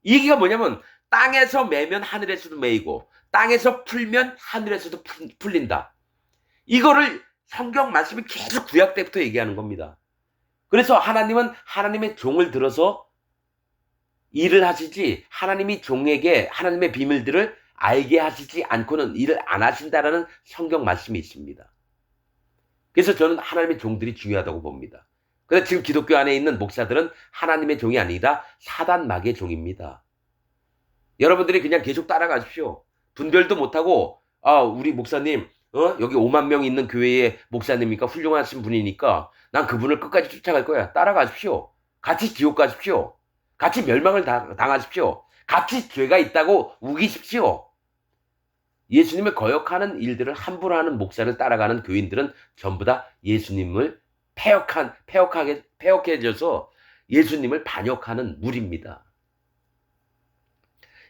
이 얘기가 뭐냐면 땅에서 매면 하늘에서도 매이고 땅에서 풀면 하늘에서도 풀린다. 이거를 성경 말씀이 계속 구약 때부터 얘기하는 겁니다. 그래서 하나님은 하나님의 종을 들어서 일을 하시지 하나님이 종에게 하나님의 비밀들을 알게 하시지 않고는 일을 안 하신다라는 성경 말씀이 있습니다. 그래서 저는 하나님의 종들이 중요하다고 봅니다. 그래서 지금 기독교 안에 있는 목사들은 하나님의 종이 아니라 사단 마귀의 종입니다. 여러분들이 그냥 계속 따라가십시오. 분별도 못하고 우리 목사님 여기 5만 명 있는 교회의 목사님이니까 훌륭하신 분이니까 난 그분을 끝까지 쫓아갈 거야. 따라가십시오. 같이 지옥 가십시오. 같이 멸망을 당하십시오. 같이 죄가 있다고 우기십시오. 예수님을 거역하는 일들을 함부로 하는 목사를 따라가는 교인들은 전부 다 예수님을 폐역해져서 예수님을 반역하는 무리입니다.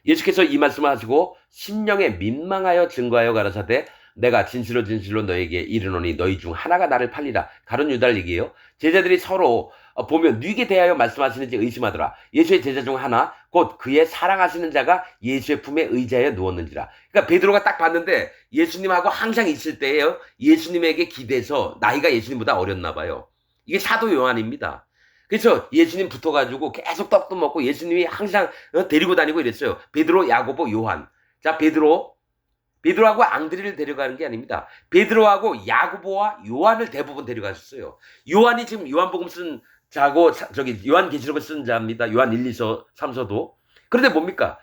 예수께서 이 말씀을 하시고 심령에 민망하여 증거하여 가라사대 내가 진실로 진실로 너에게 이르노니 너희 중 하나가 나를 팔리라. 가룟 유다를 얘기해요. 제자들이 서로 보면 누구에 대하여 말씀하시는지 의심하더라. 예수의 제자 중 하나 곧 그의 사랑하시는 자가 예수의 품에 의자에 누웠는지라. 그러니까 베드로가 딱 봤는데 예수님하고 항상 있을 때에요. 예수님에게 기대서 나이가 예수님보다 어렸나 봐요. 이게 사도 요한입니다. 그래서 예수님 붙어가지고 계속 떡도 먹고 예수님이 항상 데리고 다니고 이랬어요. 베드로, 야고보, 요한. 자, 베드로하고 앙드레를 데려가는 게 아닙니다. 베드로하고 야고보와 요한을 대부분 데려가셨어요. 요한이 지금 요한복음 쓴 자고 저기 요한계시록을 쓴 자입니다. 요한 1, 2서, 3서도. 그런데 뭡니까?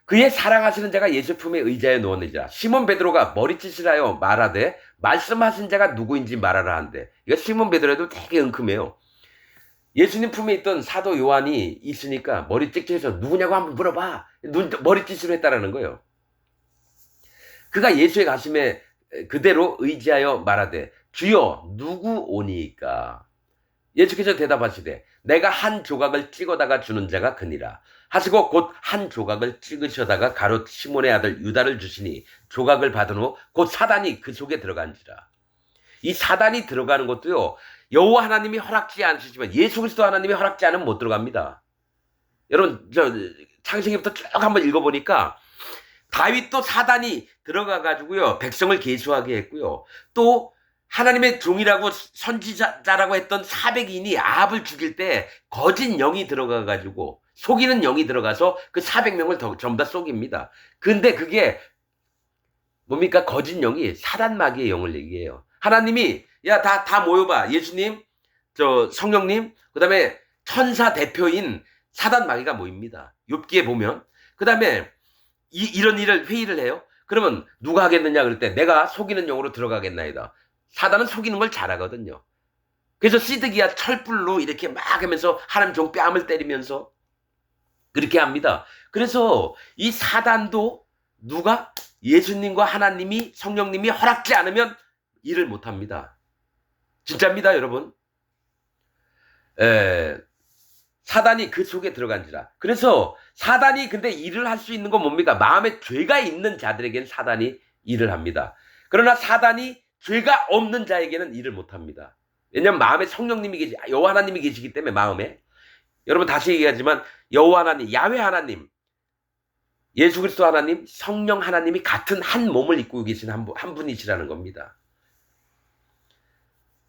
그의 사랑하시는 자가 예수 품에 의자에 누웠느니라. 시몬 베드로가 머리짓을 하여 말하되 말씀하신 자가 누구인지 말하라 한대. 이거 시몬 베드로도 되게 은큼해요. 예수님 품에 있던 사도 요한이 있으니까 머리 찍찍해서 누구냐고 한번 물어봐. 머리짓으로 했다라는 거예요. 그가 예수의 가슴에 그대로 의지하여 말하되 주여 누구 오니까? 예수께서 대답하시되 내가 한 조각을 찍어다가 주는 자가 그니라 하시고 곧 한 조각을 찍으셔다가 가롯 시몬의 아들 유다를 주시니 조각을 받은 후 곧 사단이 그 속에 들어간지라. 이 사단이 들어가는 것도요, 여호와 하나님이 허락지 않으시지만 예수 그리스도 하나님이 허락지 않으면 못 들어갑니다. 여러분 창세기부터 쭉 한번 읽어보니까 다윗도 사단이 들어가가지고요 백성을 계수하게 했고요, 또 하나님의 종이라고 선지자라고 했던 400인이 아합을 죽일 때 거짓 영이 들어가가지고 속이는 영이 들어가서 그 400명을 전부 다 속입니다. 근데 그게 뭡니까? 거짓 영이 사단 마귀의 영을 얘기해요. 하나님이 야 다 모여봐. 예수님, 성령님, 그 다음에 천사 대표인 사단 마귀가 모입니다. 욥기에 보면. 그 다음에 이런 일을 회의를 해요. 그러면 누가 하겠느냐 그럴 때 내가 속이는 영으로 들어가겠나이다. 사단은 속이는 걸 잘하거든요. 그래서 시드기야 철불로 이렇게 막 하면서 하나님 종 뺨을 때리면서 그렇게 합니다. 그래서 이 사단도 누가 예수님과 하나님이 성령님이 허락지 않으면 일을 못합니다. 진짜입니다, 여러분. 사단이 그 속에 들어간지라. 그래서 사단이 근데 일을 할 수 있는 건 뭡니까? 마음에 죄가 있는 자들에게는 사단이 일을 합니다. 그러나 사단이 죄가 없는 자에게는 일을 못합니다. 왜냐하면 마음에 성령님이 여호와 하나님이 계시기 때문에 마음에. 여러분 다시 얘기하지만 여호와 하나님, 야훼 하나님, 예수 그리스도 하나님, 성령 하나님이 같은 한 몸을 입고 계신 한 분이시라는 겁니다.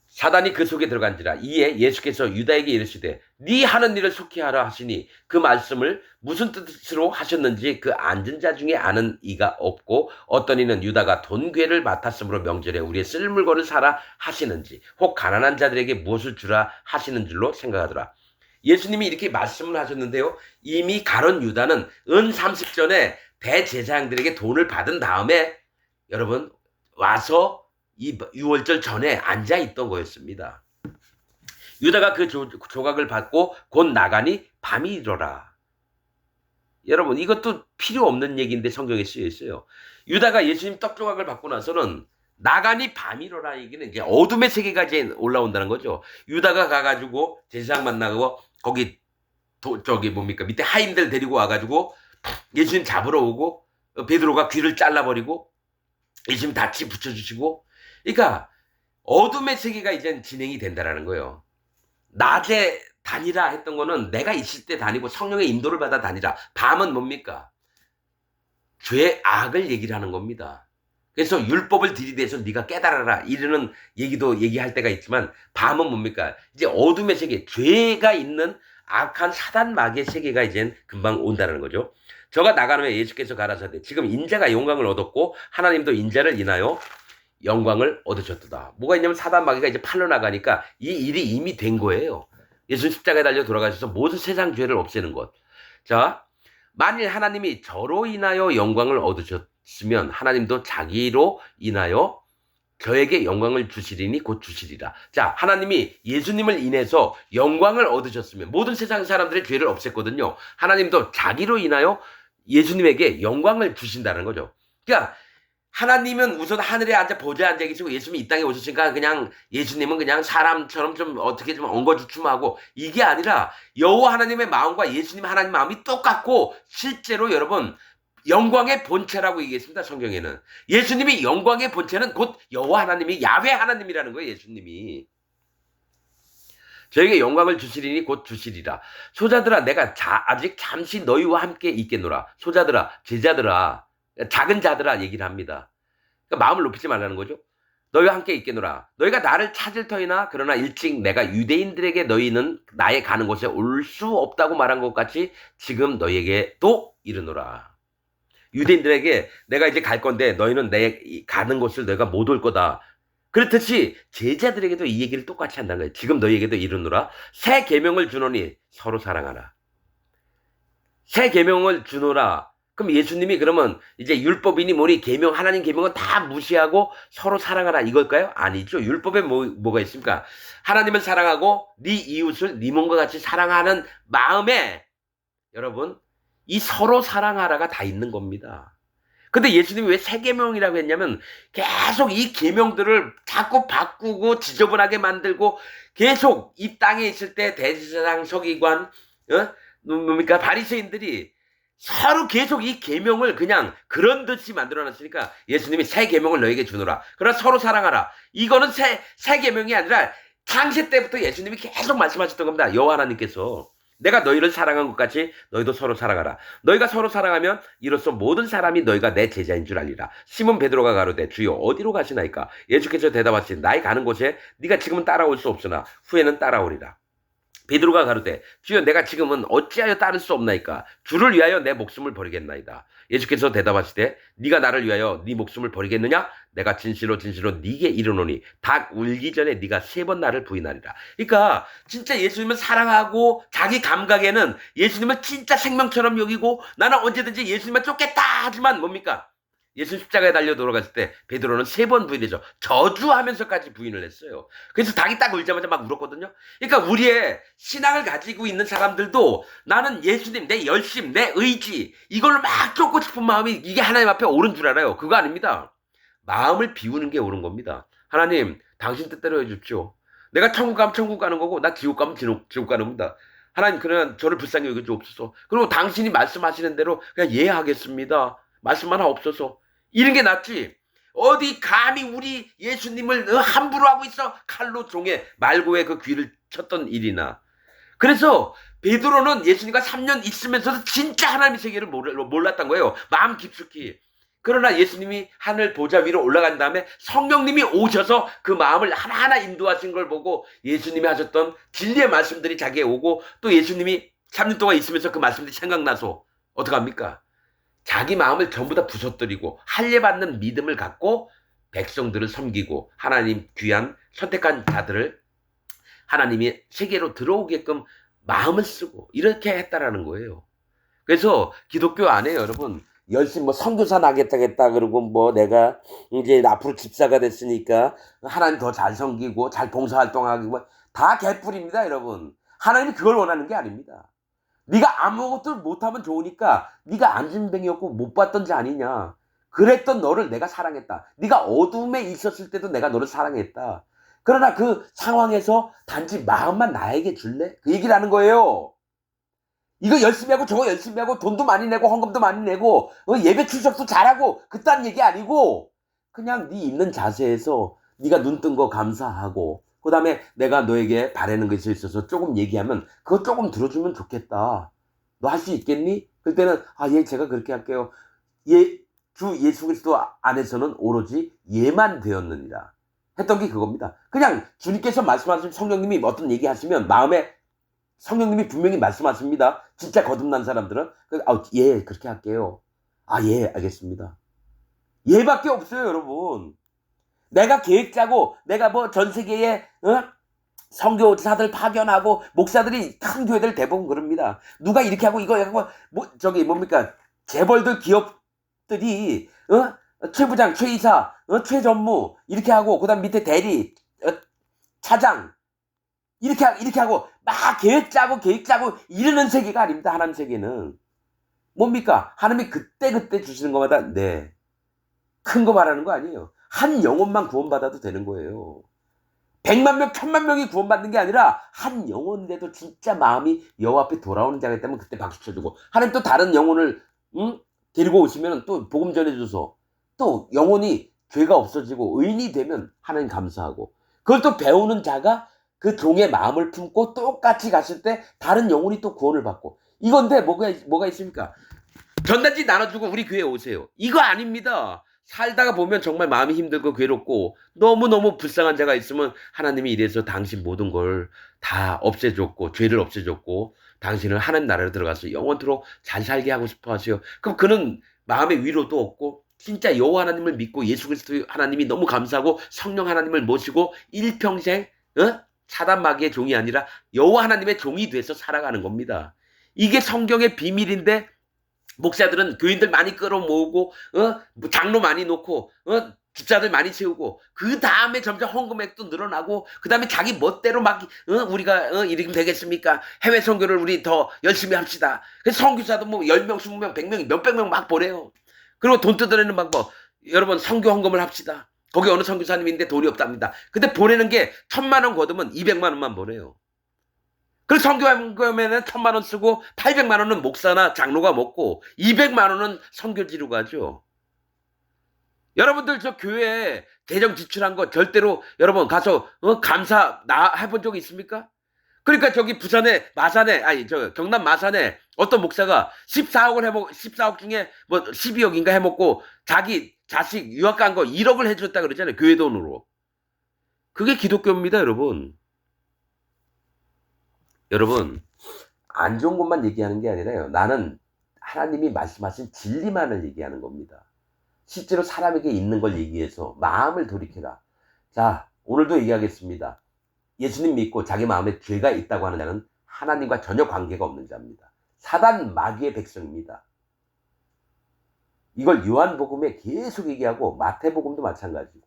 사단이 그 속에 들어간지라. 이에 예수께서 유다에게 이르시되 네 하는 일을 속히 하라 하시니 그 말씀을 무슨 뜻으로 하셨는지 그 앉은 자 중에 아는 이가 없고 어떤 이는 유다가 돈괴를 맡았으므로 명절에 우리의 쓸 물건을 사라 하시는지 혹 가난한 자들에게 무엇을 주라 하시는 줄로 생각하더라. 예수님이 이렇게 말씀을 하셨는데요, 이미 가론 유다는 은 30전에 대제사장들에게 돈을 받은 다음에 여러분 와서 이 유월절 전에 앉아 있던 거였습니다. 유다가 그 조각을 받고 곧 나가니 밤이 이르러라. 여러분 이것도 필요 없는 얘기인데 성경에 쓰여 있어요. 유다가 예수님 떡 조각을 받고 나서는 나가니 밤이 이르러라 얘기는 이제 어둠의 세계가 이제 올라온다는 거죠. 유다가 가가지고 제사장 만나고 거기 저기 뭡니까 밑에 하인들 데리고 와가지고 예수님 잡으러 오고 베드로가 귀를 잘라버리고 예수님 다치 붙여주시고, 그러니까 어둠의 세계가 이제 진행이 된다라는 거예요. 낮에 다니라 했던 거는 내가 있을 때 다니고 성령의 인도를 받아 다니라. 밤은 뭡니까? 죄, 악을 얘기를 하는 겁니다. 그래서 율법을 들이대서 네가 깨달아라 이러는 얘기도 얘기할 때가 있지만 밤은 뭡니까? 이제 어둠의 세계, 죄가 있는 악한 사단 마귀의 세계가 이제 금방 온다는 거죠. 저가 나가는 후에 예수께서 가라사대 지금 인자가 영광을 얻었고 하나님도 인자를 인하여 영광을 얻으셨도다. 뭐가 있냐면 사단 마귀가 이제 팔러 나가니까 이 일이 이미 된 거예요. 예수 십자가에 달려 돌아가셔서 모든 세상 죄를 없애는 것. 자, 만일 하나님이 저로 인하여 영광을 얻으셨으면 하나님도 자기로 인하여 저에게 영광을 주시리니 곧 주시리라. 자, 하나님이 예수님을 인해서 영광을 얻으셨으면 모든 세상 사람들의 죄를 없앴거든요. 하나님도 자기로 인하여 예수님에게 영광을 주신다는 거죠. 그러니까 하나님은 우선 하늘에 앉아 보좌에 앉아 계시고 예수님이 이 땅에 오셨으니까 그냥 예수님은 그냥 사람처럼 좀 어떻게 좀 엉거주춤하고 이게 아니라 여호와 하나님의 마음과 예수님 하나님 마음이 똑같고 실제로 여러분 영광의 본체라고 얘기했습니다. 성경에는 예수님이 영광의 본체는 곧 여호와 하나님이 야훼 하나님이라는 거예요. 예수님이 저에게 영광을 주시리니 곧 주시리라. 소자들아 내가 아직 잠시 너희와 함께 있겠노라. 소자들아 제자들아 작은 자들아 얘기를 합니다. 그러니까 마음을 높이지 말라는 거죠. 너희와 함께 있겠노라. 너희가 나를 찾을 터이나 그러나 일찍 내가 유대인들에게 너희는 나의 가는 곳에 올 수 없다고 말한 것 같이 지금 너희에게 또 이르노라. 유대인들에게 내가 이제 갈 건데 너희는 내 가는 곳을 너희가 못 올 거다. 그렇듯이 제자들에게도 이 얘기를 똑같이 한다는 거예요. 지금 너희에게도 이르노라. 새 계명을 주노니 서로 사랑하라. 새 계명을 주노라. 그럼 예수님이 그러면 이제 율법이니 뭐니 계명 하나님 계명은 다 무시하고 서로 사랑하라 이걸까요? 아니죠. 율법에 뭐가 있습니까? 하나님을 사랑하고 네 이웃을 네 몸과 같이 사랑하는 마음에 여러분 이 서로 사랑하라가 다 있는 겁니다. 근데 예수님이 왜 새 계명이라고 했냐면 계속 이 계명들을 자꾸 바꾸고 지저분하게 만들고 계속 이 땅에 있을 때 대제사장 서기관 뭡니까 바리새인들이 서로 계속 이 계명을 그냥 그런 듯이 만들어놨으니까 예수님이 새 계명을 너에게 주노라. 그러나 서로 사랑하라. 이거는 새 계명이 아니라 창세 때부터 예수님이 계속 말씀하셨던 겁니다. 여호와 하나님께서 내가 너희를 사랑한 것 같이 너희도 서로 사랑하라. 너희가 서로 사랑하면 이로써 모든 사람이 너희가 내 제자인 줄 알리라. 시몬 베드로가 가로되 주여 어디로 가시나이까? 예수께서 대답하시니 나의 가는 곳에 네가 지금은 따라올 수 없으나 후에는 따라오리라. 베드로가 가로되 주여 내가 지금은 어찌하여 따를 수 없나이까? 주를 위하여 내 목숨을 버리겠나이다. 예수께서 대답하시되 네가 나를 위하여 네 목숨을 버리겠느냐? 내가 진실로 네게 이르노니 닭 울기 전에 네가 3번 나를 부인하리라. 그러니까 진짜 예수님을 사랑하고 자기 감각에는 예수님을 진짜 생명처럼 여기고 나는 언제든지 예수님을 쫓겠다 하지만 뭡니까? 예수 십자가에 달려 돌아갔을 때 베드로는 3번 부인해서 저주하면서까지 부인을 했어요. 그래서 닭이 딱 울자마자 막 울었거든요. 그러니까 우리의 신앙을 가지고 있는 사람들도 나는 예수님, 내 열심, 내 의지 이걸로 막 쫓고 싶은 마음이 이게 하나님 앞에 옳은 줄 알아요. 그거 아닙니다. 마음을 비우는 게 옳은 겁니다. 하나님, 당신 뜻대로 해주십시오. 내가 천국 가면 천국 가는 거고 나 지옥 가면 지옥 가는 겁니다. 하나님 그냥 저를 불쌍히 여겨주옵소서. 그리고 당신이 말씀하시는 대로 그냥 예하겠습니다. 말씀만 하옵소서. 이런 게 낫지. 어디 감히 우리 예수님을 함부로 하고 있어. 칼로 종에 말고의 그 귀를 쳤던 일이나. 그래서 베드로는 예수님과 3년 있으면서도 진짜 하나님의 세계를 몰랐던 거예요. 마음 깊숙이. 그러나 예수님이 하늘 보좌 위로 올라간 다음에 성령님이 오셔서 그 마음을 하나하나 인도하신 걸 보고 예수님이 하셨던 진리의 말씀들이 자기에 오고 또 예수님이 3년 동안 있으면서 그 말씀들이 생각나서 어떡합니까? 자기 마음을 전부 다 부서뜨리고 할례받는 믿음을 갖고 백성들을 섬기고 하나님 귀한 선택한 자들을 하나님이 세계로 들어오게끔 마음을 쓰고 이렇게 했다라는 거예요. 그래서 기독교 안에 여러분 열심히 뭐 선교사 나겠다 그러고 뭐 내가 이제 앞으로 집사가 됐으니까 하나님 더 잘 섬기고 잘 봉사활동하고 뭐 다 개뿔입니다, 여러분. 하나님이 그걸 원하는 게 아닙니다. 네가 아무것도 못하면 좋으니까 네가 안진뱅이였고 못 봤던 자 아니냐. 그랬던 너를 내가 사랑했다. 네가 어둠에 있었을 때도 내가 너를 사랑했다. 그러나 그 상황에서 단지 마음만 나에게 줄래? 그 얘기를 하는 거예요. 이거 열심히 하고 저거 열심히 하고 돈도 많이 내고 헌금도 많이 내고 예배 출석도 잘하고 그딴 얘기 아니고 그냥 네 있는 자세에서 네가 눈 뜬 거 감사하고 그 다음에 내가 너에게 바라는 것에 있어서 조금 얘기하면 그거 조금 들어주면 좋겠다. 너 할 수 있겠니? 그때는 예 제가 그렇게 할게요. 주 예수 그리스도 안에서는 오로지 예만 되었느니라. 했던 게 그겁니다. 그냥 주님께서 말씀하신 성령님이 어떤 얘기하시면 마음에 성령님이 분명히 말씀하십니다. 진짜 거듭난 사람들은 예 그렇게 할게요. 예 알겠습니다. 예밖에 없어요, 여러분. 내가 계획 짜고 내가 뭐 전 세계에 선교사들 파견하고 목사들이 큰 교회들 대부분 그럽니다. 누가 이렇게 하고 이거 하고 뭐 저기 뭡니까 재벌들 기업들이 최부장, 최이사, 최전무 이렇게 하고 그다음 밑에 대리, 차장 이렇게 하고 막 계획 짜고 이러는 세계가 아닙니다. 하나님 세계는 뭡니까? 하나님이 그때 주시는 것마다 큰 거 말하는 거 아니에요. 한 영혼만 구원받아도 되는 거예요. 100만 명, 1000만 명이 구원받는 게 아니라 한 영혼인데도 진짜 마음이 여호와 앞에 돌아오는 자가 있다면 그때 박수 쳐주고 하나님 또 다른 영혼을 데리고 오시면 또 복음 전해줘서 또 영혼이 죄가 없어지고 의인이 되면 하나님 감사하고 그걸 또 배우는 자가 그 종의 마음을 품고 똑같이 갔을 때 다른 영혼이 또 구원을 받고 이건데 뭐가 있습니까? 전단지 나눠주고 우리 교회 오세요. 이거 아닙니다. 살다가 보면 정말 마음이 힘들고 괴롭고 너무너무 불쌍한 자가 있으면 하나님이 이래서 당신 모든 걸 다 없애줬고 죄를 없애줬고 당신을 하나님 나라로 들어가서 영원토록 잘 살게 하고 싶어 하세요. 그럼 그는 마음의 위로도 없고 진짜 여호와 하나님을 믿고 예수 그리스도 하나님이 너무 감사하고 성령 하나님을 모시고 일평생 사단 마귀의 종이 아니라 여호와 하나님의 종이 돼서 살아가는 겁니다. 이게 성경의 비밀인데 목사들은 교인들 많이 끌어모으고 장로 많이 놓고 집사들 많이 세우고 그 다음에 점점 헌금액도 늘어나고 그 다음에 자기 멋대로 막 우리가 이렇게 되겠습니까? 해외 선교를 우리 더 열심히 합시다. 그래서 선교사도 뭐 10명, 20명, 100명, 몇백 명 막 보내요. 그리고 돈 뜯어내는 방법. 여러분 선교 헌금을 합시다. 거기 어느 선교사님인데 돈이 없답니다. 근데 보내는 게 1,000만 원 거두면 200만 원만 보내요. 그래서 선교하면은 1,000만 원 쓰고 800만 원은 목사나 장로가 먹고 200만 원은 선교지로 가죠. 여러분들 저 교회에 재정 지출한 거 절대로 여러분 가서 감사 나 해본 적 있습니까? 그러니까 저기 부산에 마산에 아니 저 경남 마산에 어떤 목사가 14억 중에 뭐 12억인가 해먹고 자기 자식 유학 간 거 1억을 해줬다 그러잖아요. 교회 돈으로. 그게 기독교입니다, 여러분. 여러분 안 좋은 것만 얘기하는 게 아니라요. 나는 하나님이 말씀하신 진리만을 얘기하는 겁니다. 실제로 사람에게 있는 걸 얘기해서 마음을 돌이켜라. 자, 오늘도 얘기하겠습니다. 예수님 믿고 자기 마음에 죄가 있다고 하는 자는 하나님과 전혀 관계가 없는 자입니다. 사단 마귀의 백성입니다. 이걸 요한복음에 계속 얘기하고 마태복음도 마찬가지고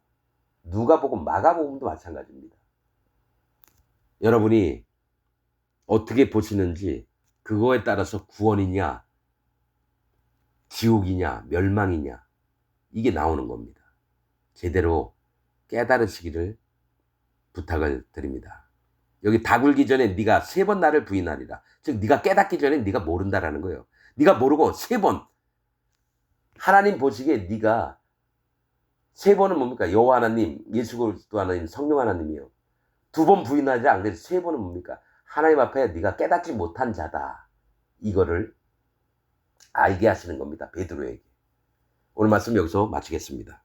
누가복음, 마가복음도 마찬가지입니다. 여러분이 어떻게 보시는지 그거에 따라서 구원이냐 지옥이냐 멸망이냐 이게 나오는 겁니다. 제대로 깨달으시기를 부탁을 드립니다. 여기 다 굴기 전에 네가 3번 나를 부인하리라. 즉 네가 깨닫기 전에 네가 모른다라는 거예요. 네가 모르고 3번 하나님 보시기에 네가 3번은 뭡니까? 여호와 하나님, 예수 그리스도 하나님, 성령 하나님이요. 2번 부인하지 않는데 3번은 뭡니까? 하나님 앞에 네가 깨닫지 못한 자다. 이거를 알게 하시는 겁니다. 베드로에게. 오늘 말씀 여기서 마치겠습니다.